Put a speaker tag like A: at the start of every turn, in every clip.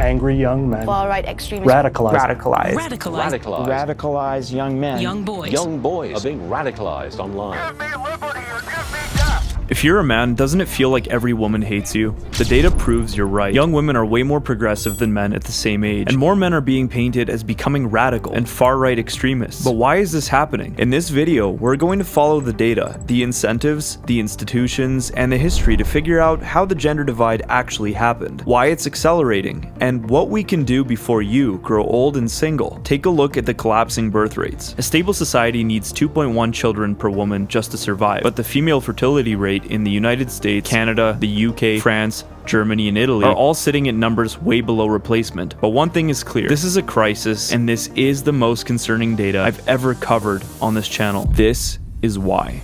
A: Angry young men.
B: Far-right extremists.
C: Radicalized young men.
D: Young boys.
E: Young boys are being radicalized online.
F: If you're a man, doesn't it feel like every woman hates you? The data proves you're right. Young women are way more progressive than men at the same age, and more men are being painted as becoming radical and far-right extremists. But why is this happening? In this video, we're going to follow the data, the incentives, the institutions, and the history to figure out how the gender divide actually happened, why it's accelerating, and what we can do before you grow old and single. Take a look at the collapsing birth rates. A stable society needs 2.1 children per woman just to survive, but the female fertility rate in the United States, Canada, the UK, France, Germany, and Italy are all sitting at numbers way below replacement. But one thing is clear, this is a crisis, and this is the most concerning data I've ever covered on this channel. This is why.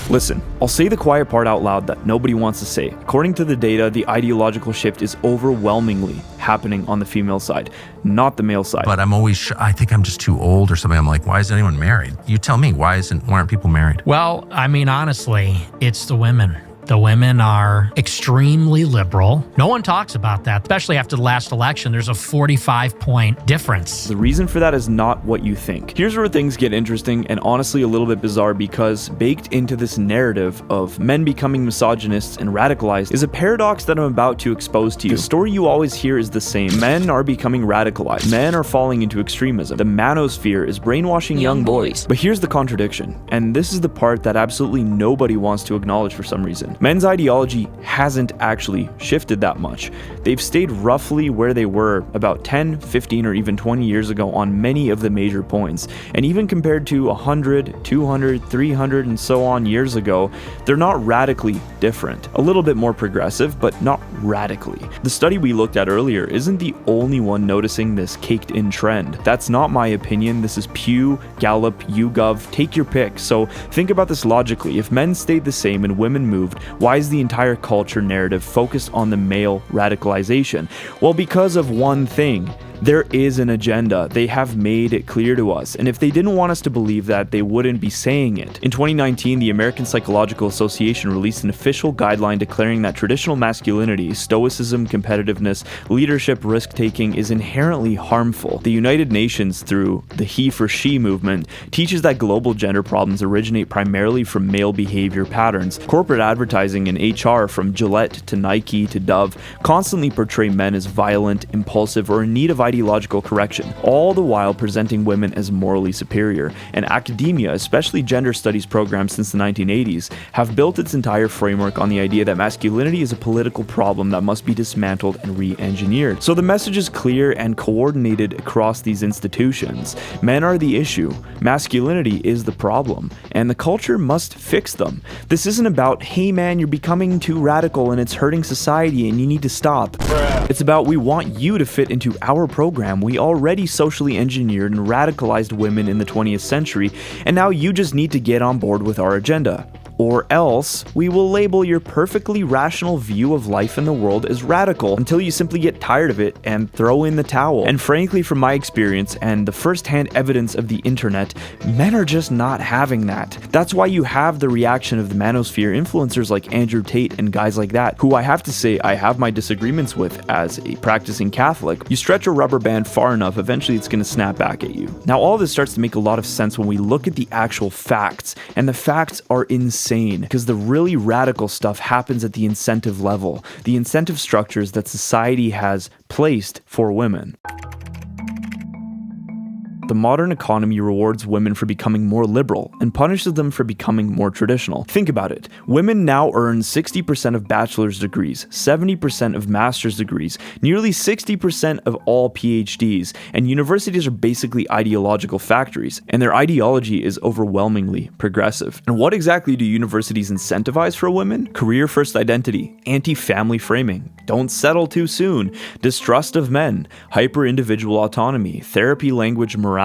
F: Listen, I'll say the quiet part out loud that nobody wants to say. According to the data, the ideological shift is overwhelmingly happening on the female side, not the male side.
G: But I'm always, I think I'm just too old or something. I'm like, why isn't anyone married? You tell me, why aren't people married?
H: Well, I mean, honestly, it's the women. The women are extremely liberal. No one talks about that, especially after the last election. There's a 45-point difference.
F: The reason for that is not what you think. Here's where things get interesting and honestly a little bit bizarre, because baked into this narrative of men becoming misogynists and radicalized is a paradox that I'm about to expose to you. The story you always hear is the same. Men are becoming radicalized. Men are falling into extremism. The manosphere is brainwashing young boys. But here's the contradiction, and this is the part that absolutely nobody wants to acknowledge for some reason. Men's ideology hasn't actually shifted that much. They've stayed roughly where they were about 10, 15, or even 20 years ago on many of the major points. And even compared to 100, 200, 300, and so on years ago, they're not radically different. A little bit more progressive, but not radically. The study we looked at earlier isn't the only one noticing this caked-in trend. That's not my opinion. This is Pew, Gallup, YouGov, take your pick. So think about this logically. If men stayed the same and women moved, why is the entire culture narrative focused on the male radicalization? Well, because of one thing. There is an agenda. They have made it clear to us, and if they didn't want us to believe that, they wouldn't be saying it. In 2019, the American Psychological Association released an official guideline declaring that traditional masculinity, stoicism, competitiveness, leadership, risk-taking is inherently harmful. The United Nations, through the He for She movement, teaches that global gender problems originate primarily from male behavior patterns. Corporate advertising and HR, from Gillette to Nike to Dove, constantly portray men as violent, impulsive, or in need of ideological correction, all the while presenting women as morally superior. And academia, especially gender studies programs since the 1980s, have built its entire framework on the idea that masculinity is a political problem that must be dismantled and re-engineered. So the message is clear and coordinated across these institutions. Men are the issue, masculinity is the problem, and the culture must fix them. This isn't about, hey man, you're becoming too radical and it's hurting society and you need to stop. It's about, we want you to fit into our program. We already socially engineered and radicalized women in the 20th century, and now you just need to get on board with our agenda. Or else, we will label your perfectly rational view of life in the world as radical until you simply get tired of it and throw in the towel. And frankly, from my experience and the first-hand evidence of the internet, men are just not having that. That's why you have the reaction of the manosphere influencers like Andrew Tate and guys like that, who I have to say I have my disagreements with as a practicing Catholic. You stretch a rubber band far enough, eventually it's going to snap back at you. Now, all this starts to make a lot of sense when we look at the actual facts, and the facts are insane. Because the really radical stuff happens at the incentive level, the incentive structures that society has placed for women. The modern economy rewards women for becoming more liberal and punishes them for becoming more traditional. Think about it. Women now earn 60% of bachelor's degrees, 70% of master's degrees, nearly 60% of all PhDs, and universities are basically ideological factories, and their ideology is overwhelmingly progressive. And what exactly do universities incentivize for women? Career-first identity, anti-family framing, don't settle too soon, distrust of men, hyper-individual autonomy, therapy language morality,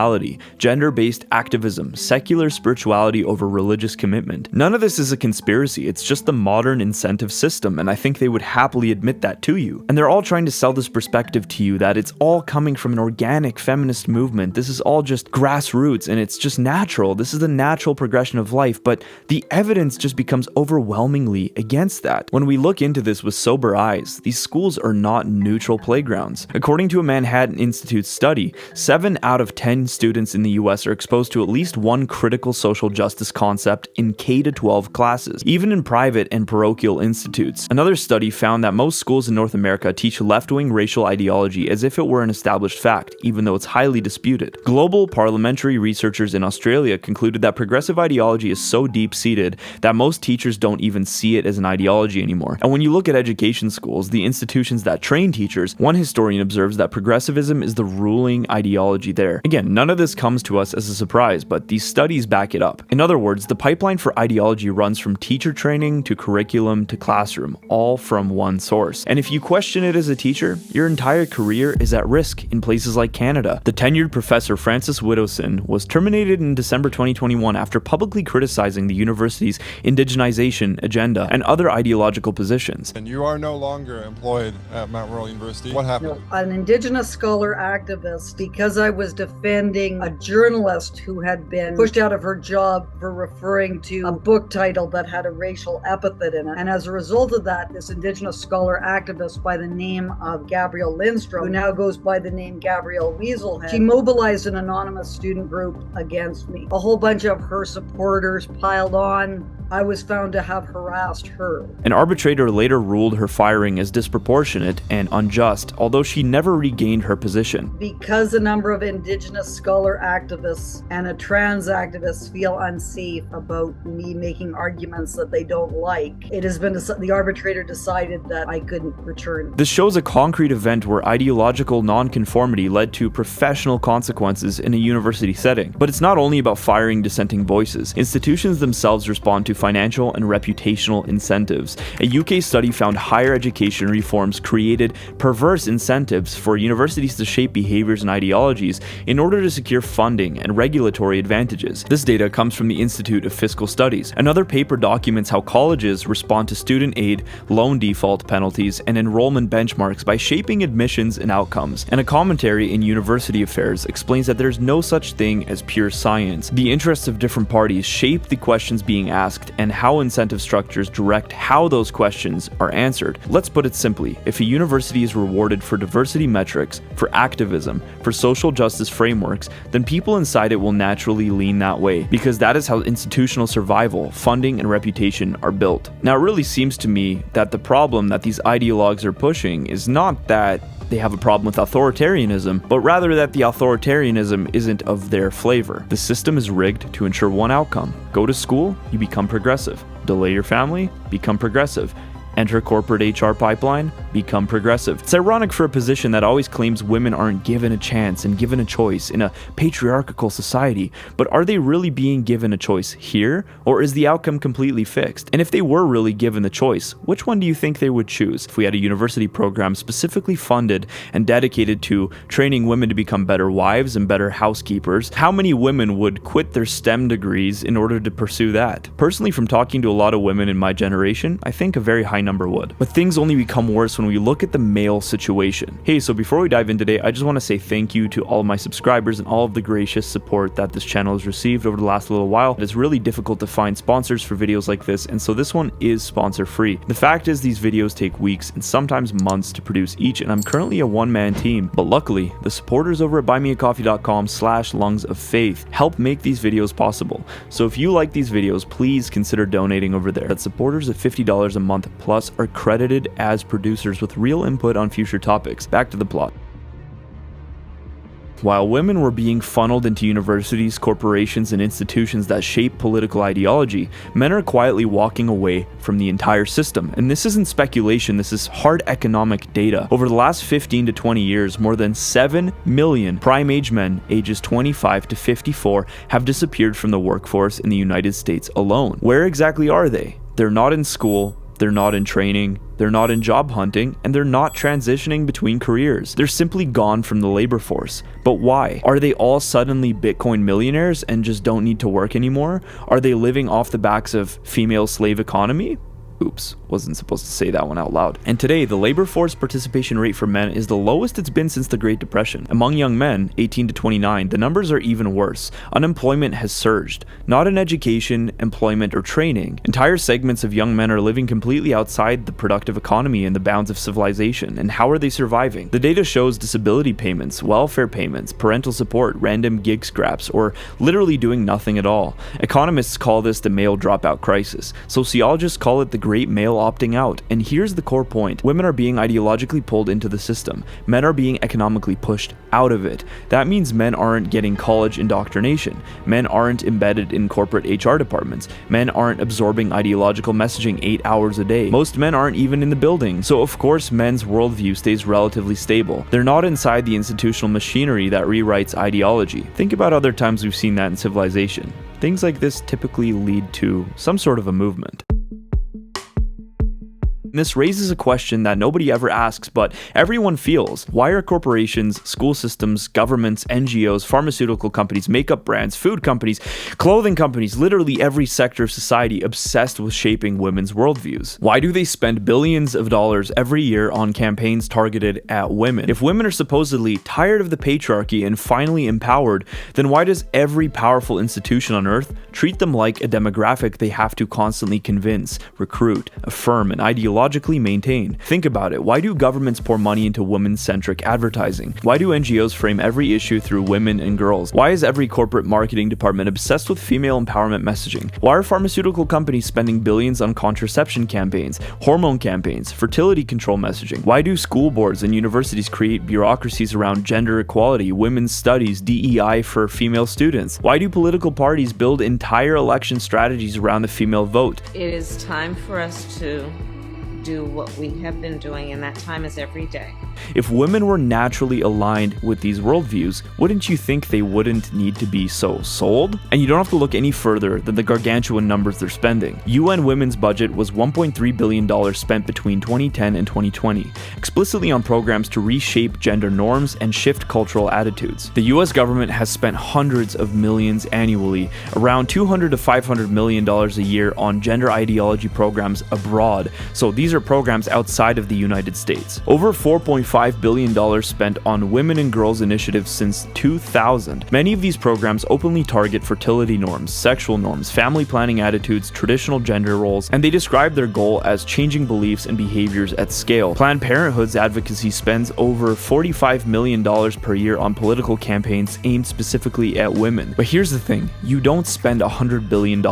F: gender-based activism, secular spirituality over religious commitment. None of this is a conspiracy, it's just the modern incentive system, and I think they would happily admit that to you. And they're all trying to sell this perspective to you that it's all coming from an organic feminist movement, this is all just grassroots, and it's just natural, this is the natural progression of life, but the evidence just becomes overwhelmingly against that. When we look into this with sober eyes, These schools are not neutral playgrounds. According to a Manhattan Institute study, 7 out of 10 students in the US are exposed to at least one critical social justice concept in K-12 classes, even in private and parochial institutes. Another study found that most schools in North America teach left-wing racial ideology as if it were an established fact, even though it's highly disputed. Global parliamentary researchers in Australia concluded that progressive ideology is so deep-seated that most teachers don't even see it as an ideology anymore. And when you look at education schools, the institutions that train teachers, one historian observes that progressivism is the ruling ideology there. Again, none of this comes to us as a surprise, but these studies back it up. In other words, the pipeline for ideology runs from teacher training to curriculum to classroom, all from one source. And if you question it as a teacher, your entire career is at risk in places like Canada. The tenured professor Francis Widdowson was terminated in December 2021 after publicly criticizing the university's indigenization agenda and other ideological positions.
A: And you are no longer employed at Mount Royal University. What happened?
B: An Indigenous scholar activist, because I was defending a journalist who had been pushed out of her job for referring to a book title that had a racial epithet in it. And as a result of that, this Indigenous scholar activist by the name of Gabrielle Lindstrom, who now goes by the name Gabrielle Weaselhead, she mobilized an anonymous student group against me. A whole bunch of her supporters piled on. I was found to have harassed her.
F: An arbitrator later ruled her firing as disproportionate and unjust, although she never regained her position.
B: Because a number of Indigenous scholar activists and a trans activist feel unsafe about me making arguments that they don't like, it has been the arbitrator decided that I couldn't return.
F: This shows a concrete event where ideological nonconformity led to professional consequences in a university setting. But it's not only about firing dissenting voices. Institutions themselves respond to financial and reputational incentives. A UK study found higher education reforms created perverse incentives for universities to shape behaviors and ideologies in order to secure funding and regulatory advantages. This data comes from the Institute of Fiscal Studies. Another paper documents how colleges respond to student aid, loan default penalties, and enrollment benchmarks by shaping admissions and outcomes. And a commentary in University Affairs explains that there's no such thing as pure science. The interests of different parties shape the questions being asked and how incentive structures direct how those questions are answered. Let's put it simply, if a university is rewarded for diversity metrics, for activism, for social justice frameworks, then people inside it will naturally lean that way, because that is how institutional survival, funding, and reputation are built. Now, it really seems to me that the problem that these ideologues are pushing is not that they have a problem with authoritarianism, but rather that the authoritarianism isn't of their flavor. The system is rigged to ensure one outcome. Go to school, you become progressive. Delay your family, become progressive. Enter corporate HR pipeline, become progressive. It's ironic for a position that always claims women aren't given a chance and given a choice in a patriarchal society, but are they really being given a choice here, or is the outcome completely fixed? And if they were really given the choice, which one do you think they would choose? If we had a university program specifically funded and dedicated to training women to become better wives and better housekeepers, how many women would quit their STEM degrees in order to pursue that? Personally, from talking to a lot of women in my generation, I think a very high number would. But things only become worse when we look at the male situation. Hey, so before we dive in today, I just want to say thank you to all of my subscribers and all of the gracious support that this channel has received over the last little while. It's really difficult to find sponsors for videos like this, and so this one is sponsor free. The fact is, these videos take weeks and sometimes months to produce each, and I'm currently a one-man team. But luckily, the supporters over at buymeacoffee.com/lungsoffaith help make these videos possible. So if you like these videos, please consider donating over there. That's supporters of $50 a month plus are credited as producers with real input on future topics. Back to the plot. While women were being funneled into universities, corporations, and institutions that shape political ideology, men are quietly walking away from the entire system. And this isn't speculation, this is hard economic data. Over the last 15 to 20 years, more than 7 million prime-age men ages 25 to 54 have disappeared from the workforce in the United States alone. Where exactly are they? They're not in school, they're not in training, they're not in job hunting, and they're not transitioning between careers. They're simply gone from the labor force. But why? Are they all suddenly Bitcoin millionaires and just don't need to work anymore? Are they living off the backs of female slave economy? Oops, wasn't supposed to say that one out loud. And today, the labor force participation rate for men is the lowest it's been since the Great Depression. Among young men, 18 to 29, the numbers are even worse. Unemployment has surged. Not in education, employment, or training. Entire segments of young men are living completely outside the productive economy and the bounds of civilization. And how are they surviving? The data shows disability payments, welfare payments, parental support, random gig scraps, or literally doing nothing at all. Economists call this the male dropout crisis. Sociologists call it the great male opting out. And here's the core point. Women are being ideologically pulled into the system. Men are being economically pushed out of it. That means men aren't getting college indoctrination. Men aren't embedded in corporate HR departments. Men aren't absorbing ideological messaging 8 hours a day. Most men aren't even in the building. So of course men's worldview stays relatively stable. They're not inside the institutional machinery that rewrites ideology. Think about other times we've seen that in civilization. Things like this typically lead to some sort of a movement. This raises a question that nobody ever asks, but everyone feels. Why are corporations, school systems, governments, NGOs, pharmaceutical companies, makeup brands, food companies, clothing companies, literally every sector of society obsessed with shaping women's worldviews? Why do they spend billions of dollars every year on campaigns targeted at women? If women are supposedly tired of the patriarchy and finally empowered, then why does every powerful institution on earth treat them like a demographic they have to constantly convince, recruit, affirm, and ideologically maintain? Think about it. Why do governments pour money into women-centric advertising? Why do NGOs frame every issue through women and girls? Why is every corporate marketing department obsessed with female empowerment messaging? Why are pharmaceutical companies spending billions on contraception campaigns, hormone campaigns, fertility control messaging? Why do school boards and universities create bureaucracies around gender equality, women's studies, DEI for female students? Why do political parties build entire election strategies around the female vote?
C: It is time for us to do what we have been doing, and that time is every day.
F: If women were naturally aligned with these worldviews, wouldn't you think they wouldn't need to be so sold? And you don't have to look any further than the gargantuan numbers they're spending. UN Women's budget was $1.3 billion spent between 2010 and 2020, explicitly on programs to reshape gender norms and shift cultural attitudes. The US government has spent hundreds of millions annually, around $200 to $500 million a year on gender ideology programs abroad. So these are programs outside of the United States. Over $4.5 billion spent on women and girls initiatives since 2000. Many of these programs openly target fertility norms, sexual norms, family planning attitudes, traditional gender roles, and they describe their goal as changing beliefs and behaviors at scale. Planned Parenthood's advocacy spends over $45 million per year on political campaigns aimed specifically at women. But here's the thing, you don't spend $100 billion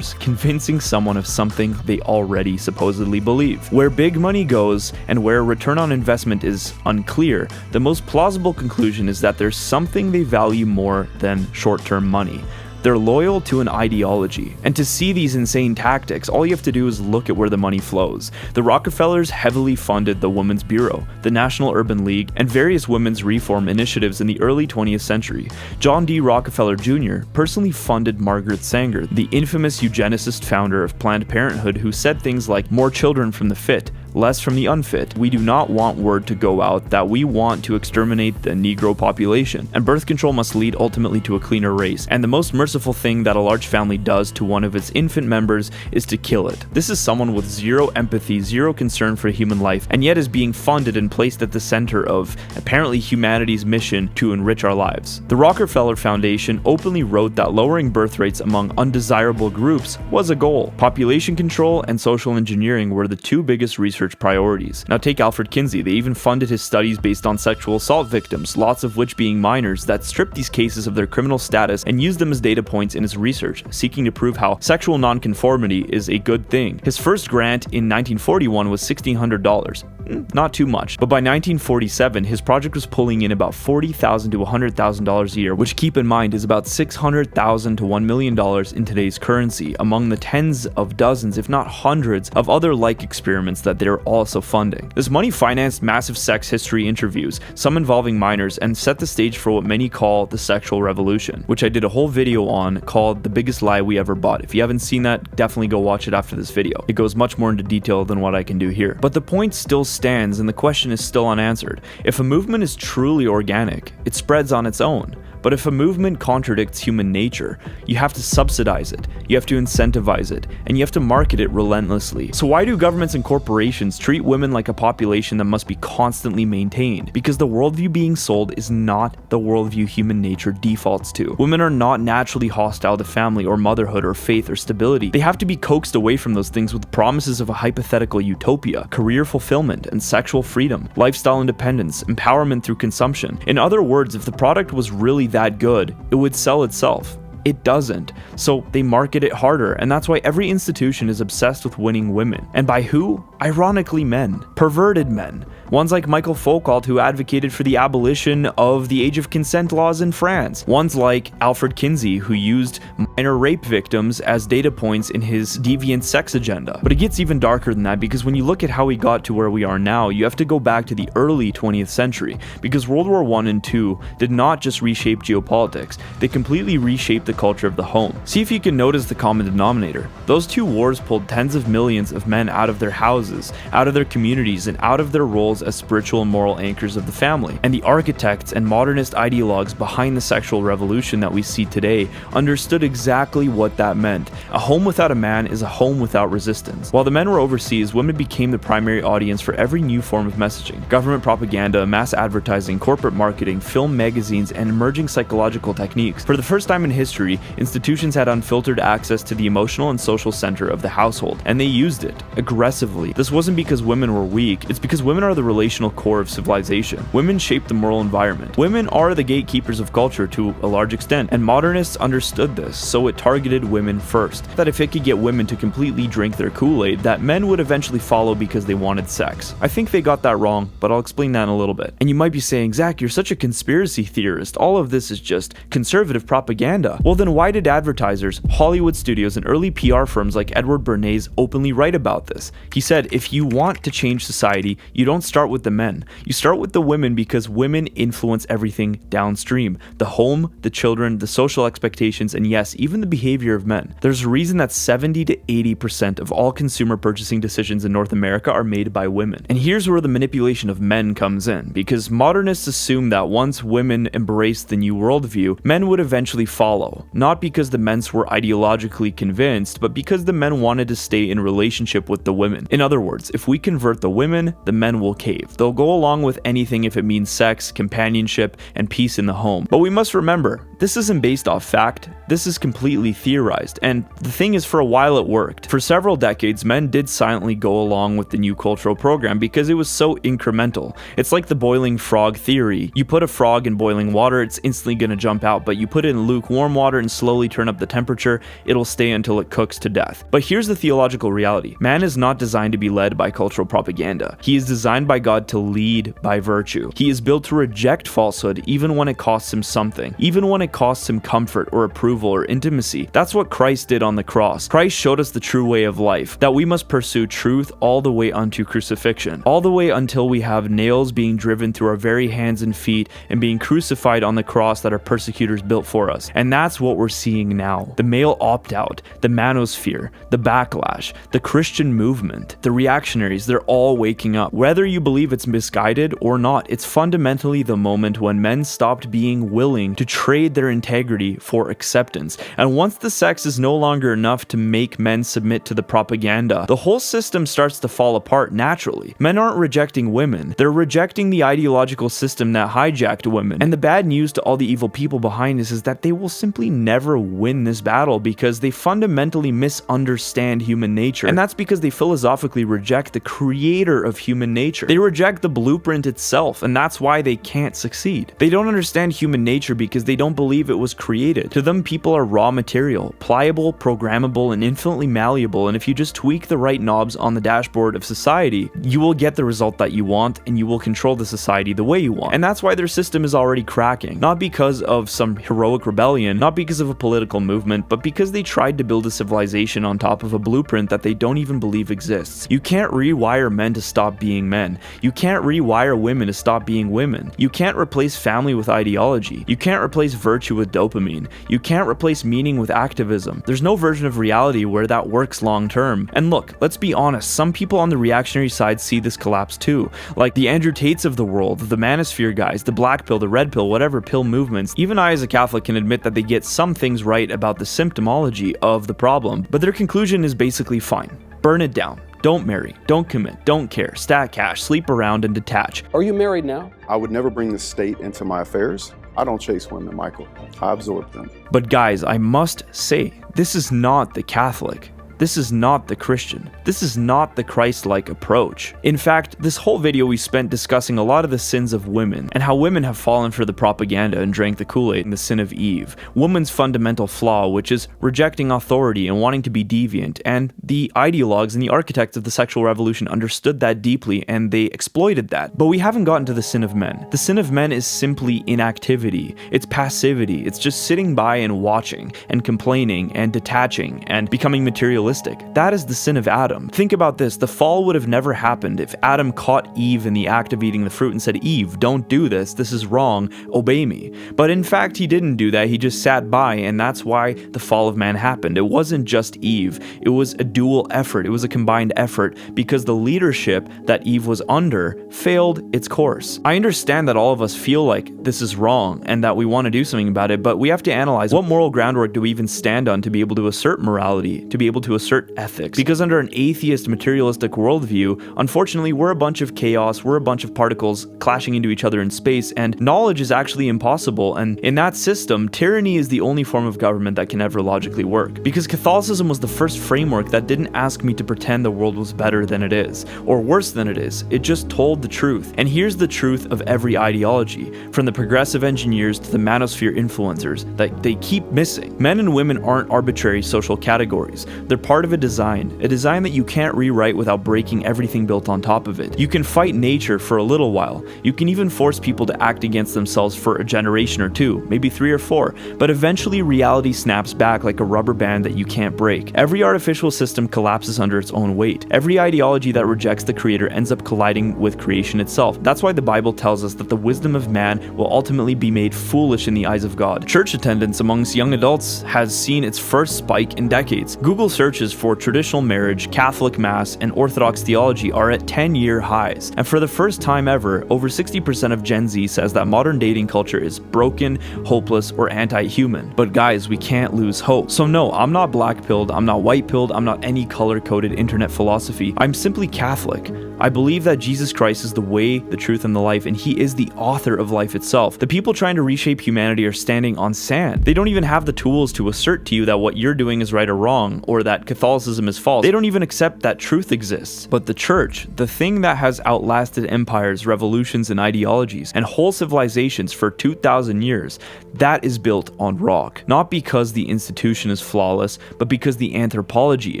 F: convincing someone of something they already supposedly believe. Where big money goes and where return on investment is unclear, the most plausible conclusion is that there's something they value more than short-term money. They're loyal to an ideology. And to see these insane tactics, all you have to do is look at where the money flows. The Rockefellers heavily funded the Women's Bureau, the National Urban League, and various women's reform initiatives in the early 20th century. John D. Rockefeller Jr. personally funded Margaret Sanger, the infamous eugenicist founder of Planned Parenthood, who said things like, "More children from the fit, less from the unfit. We do not want word to go out that we want to exterminate the Negro population, and birth control must lead ultimately to a cleaner race, and the most merciful thing that a large family does to one of its infant members is to kill it." This is someone with zero empathy, zero concern for human life, and yet is being funded and placed at the center of, apparently, humanity's mission to enrich our lives. The Rockefeller Foundation openly wrote that lowering birth rates among undesirable groups was a goal. Population control and social engineering were the two biggest research priorities. Now take Alfred Kinsey. They even funded his studies based on sexual assault victims, lots of which being minors, that stripped these cases of their criminal status and used them as data points in his research, seeking to prove how sexual nonconformity is a good thing. His first grant in 1941 was $1,600. Not too much. But by 1947, his project was pulling in about $40,000 to $100,000 a year, which keep in mind is about $600,000 to $1 million in today's currency, among the tens of dozens, if not hundreds, of other like experiments that they're also funding. This money financed massive sex history interviews, some involving minors, and set the stage for what many call the sexual revolution, which I did a whole video on called The Biggest Lie We Ever Bought. If you haven't seen that, definitely go watch it after this video. It goes much more into detail than what I can do here. But the point still stands and the question is still unanswered. If a movement is truly organic, it spreads on its own. But if a movement contradicts human nature, you have to subsidize it, you have to incentivize it, and you have to market it relentlessly. So why do governments and corporations treat women like a population that must be constantly maintained? Because the worldview being sold is not the worldview human nature defaults to. Women are not naturally hostile to family or motherhood or faith or stability. They have to be coaxed away from those things with promises of a hypothetical utopia, career fulfillment, and sexual freedom, lifestyle independence, empowerment through consumption. In other words, if the product was really that good, it would sell itself. It doesn't. So they market it harder, and that's why every institution is obsessed with winning women. And by who? Ironically, men. Perverted men. Ones like Michael Foucault, who advocated for the abolition of the age of consent laws in France. Ones like Alfred Kinsey, who used minor rape victims as data points in his deviant sex agenda. But it gets even darker than that, because when you look at how we got to where we are now, you have to go back to the early 20th century, because World War I and II did not just reshape geopolitics, they completely reshaped the culture of the home. See if you can notice the common denominator. Those two wars pulled tens of millions of men out of their houses, out of their communities, and out of their roles as spiritual and moral anchors of the family. And the architects and modernist ideologues behind the sexual revolution that we see today understood exactly what that meant. A home without a man is a home without resistance. While the men were overseas, women became the primary audience for every new form of messaging. Government propaganda, mass advertising, corporate marketing, film, magazines, and emerging psychological techniques. For the first time in history, institutions had unfiltered access to the emotional and social center of the household, and they used it aggressively. This wasn't because women were weak, it's because women are the relational core of civilization. Women shape the moral environment. Women are the gatekeepers of culture to a large extent, and modernists understood this, so it targeted women first. That if it could get women to completely drink their Kool-Aid, that men would eventually follow because they wanted sex. I think they got that wrong, but I'll explain that in a little bit. And you might be saying, Zach, you're such a conspiracy theorist. All of this is just conservative propaganda. Well, then why did advertisers, Hollywood studios, and early PR firms like Edward Bernays openly write about this? He said, if you want to change society, you don't start with the men. You start with the women, because women influence everything downstream. The home, the children, the social expectations, and yes, even the behavior of men. There's a reason that 70 to 80% of all consumer purchasing decisions in North America are made by women. And here's where the manipulation of men comes in, because modernists assume that once women embraced the new worldview, men would eventually follow. Not because the men were ideologically convinced, but because the men wanted to stay in relationship with the women. In other words, if we convert the women, the men will cave. They'll go along with anything if it means sex, companionship, and peace in the home. But we must remember, this isn't based off fact, this is completely theorized, and the thing is, for a while it worked. For several decades, men did silently go along with the new cultural program because it was so incremental. It's like the boiling frog theory. You put a frog in boiling water, it's instantly gonna jump out, but you put it in lukewarm water and slowly turn up the temperature, it'll stay until it cooks to death. But here's the theological reality. Man is not designed to be led by cultural propaganda. He is designed by God to lead by virtue. He is built to reject falsehood even when it costs him something, even when it costs him comfort or approval or intimacy. That's what Christ did on the cross. Christ showed us the true way of life, that we must pursue truth all the way unto crucifixion, all the way until we have nails being driven through our very hands and feet and being crucified on the cross that our persecutors built for us. And that's what we're seeing now. The male opt-out, the manosphere, the backlash, the Christian movement, the reactionaries, they're all waking up. Whether you believe it's misguided or not, it's fundamentally the moment when men stopped being willing to trade their integrity for acceptance. And once the sex is no longer enough to make men submit to the propaganda, the whole system starts to fall apart naturally. Men aren't rejecting women, they're rejecting the ideological system that hijacked women. And the bad news to all the evil people behind this is that they will simply never win this battle because they fundamentally misunderstand human nature. And that's because they philosophically reject the creator of human nature. They reject the blueprint itself, and that's why they can't succeed. They don't understand human nature because they don't believe it was created. To them, people are raw material, pliable, programmable, and infinitely malleable, and if you just tweak the right knobs on the dashboard of society, you will get the result that you want, and you will control the society the way you want. And that's why their system is already cracking. Not because of some heroic rebellion, not because of a political movement, but because they tried to build a civilization on top of a blueprint that they don't even believe exists. You can't rewire men to stop being men. You can't rewire women to stop being women. You can't replace family with ideology. You can't replace virtue with dopamine. You can't can't replace meaning with activism. There's no version of reality where that works long term. And look, let's be honest, some people on the reactionary side see this collapse too. Like the Andrew Tates of the world, the Manosphere guys, the Black Pill, the Red Pill, whatever pill movements. Even I as a Catholic can admit that they get some things right about the symptomology of the problem, but their conclusion is basically fine. Burn it down. Don't marry, don't commit, don't care, stack cash, sleep around, and detach.
D: Are you married now?
I: I would never bring the state into my affairs. I don't chase women, Michael. I absorb them.
F: But guys, I must say, this is not the Catholic. This is not the Christian. This is not the Christ-like approach. In fact, this whole video we spent discussing a lot of the sins of women and how women have fallen for the propaganda and drank the Kool-Aid and the sin of Eve. Woman's fundamental flaw, which is rejecting authority and wanting to be deviant, and the ideologues and the architects of the sexual revolution understood that deeply and they exploited that. But we haven't gotten to the sin of men. The sin of men is simply inactivity. It's passivity. It's just sitting by and watching and complaining and detaching and becoming materialistic. That is the sin of Adam. Think about this, the fall would have never happened if Adam caught Eve in the act of eating the fruit and said, Eve, don't do this is wrong, obey me. But in fact, he didn't do that, he just sat by, and that's why the fall of man happened. It wasn't just Eve, it was a dual effort, it was a combined effort, because the leadership that Eve was under failed its course. I understand that all of us feel like this is wrong and that we want to do something about it, but we have to analyze what moral groundwork do we even stand on to be able to assert morality, to be able to assert ethics, because under an atheist materialistic worldview, unfortunately we're a bunch of chaos, we're a bunch of particles clashing into each other in space, and knowledge is actually impossible, and in that system, tyranny is the only form of government that can ever logically work. Because Catholicism was the first framework that didn't ask me to pretend the world was better than it is, or worse than it is, it just told the truth. And here's the truth of every ideology, from the progressive engineers to the manosphere influencers, that they keep missing. Men and women aren't arbitrary social categories, they're part of a design that you can't rewrite without breaking everything built on top of it. You can fight nature for a little while, you can even force people to act against themselves for a generation or two, maybe 3 or 4, but eventually reality snaps back like a rubber band that you can't break. Every artificial system collapses under its own weight. Every ideology that rejects the creator ends up colliding with creation itself. That's why the Bible tells us that the wisdom of man will ultimately be made foolish in the eyes of God. Church attendance amongst young adults has seen its first spike in decades. Google searches for traditional marriage, Catholic Mass, and Orthodox theology are at 10-year highs. And for the first time ever, over 60% of Gen Z says that modern dating culture is broken, hopeless, or anti-human. But guys, we can't lose hope. So no, I'm not black-pilled, I'm not white-pilled, I'm not any color-coded internet philosophy. I'm simply Catholic. I believe that Jesus Christ is the way, the truth, and the life, and he is the author of life itself. The people trying to reshape humanity are standing on sand. They don't even have the tools to assert to you that what you're doing is right or wrong, or that Catholicism is false. They don't even accept that truth exists. But the church, the thing that has outlasted empires, revolutions, and ideologies, and whole civilizations for 2,000 years, that is built on rock. Not because the institution is flawless, but because the anthropology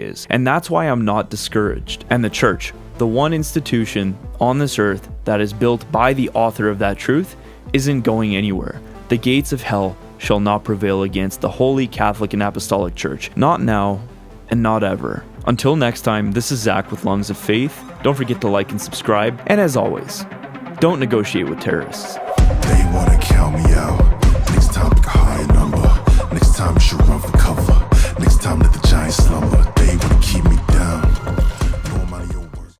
F: is. And that's why I'm not discouraged. And the church, the one institution on this earth that is built by the author of that truth, isn't going anywhere. The gates of hell shall not prevail against the Holy Catholic and Apostolic Church. Not now, and not ever. Until next time, this is Zach with Lungs of Faith. Don't forget to like and subscribe, and as always, don't negotiate with terrorists.
J: They wanna kill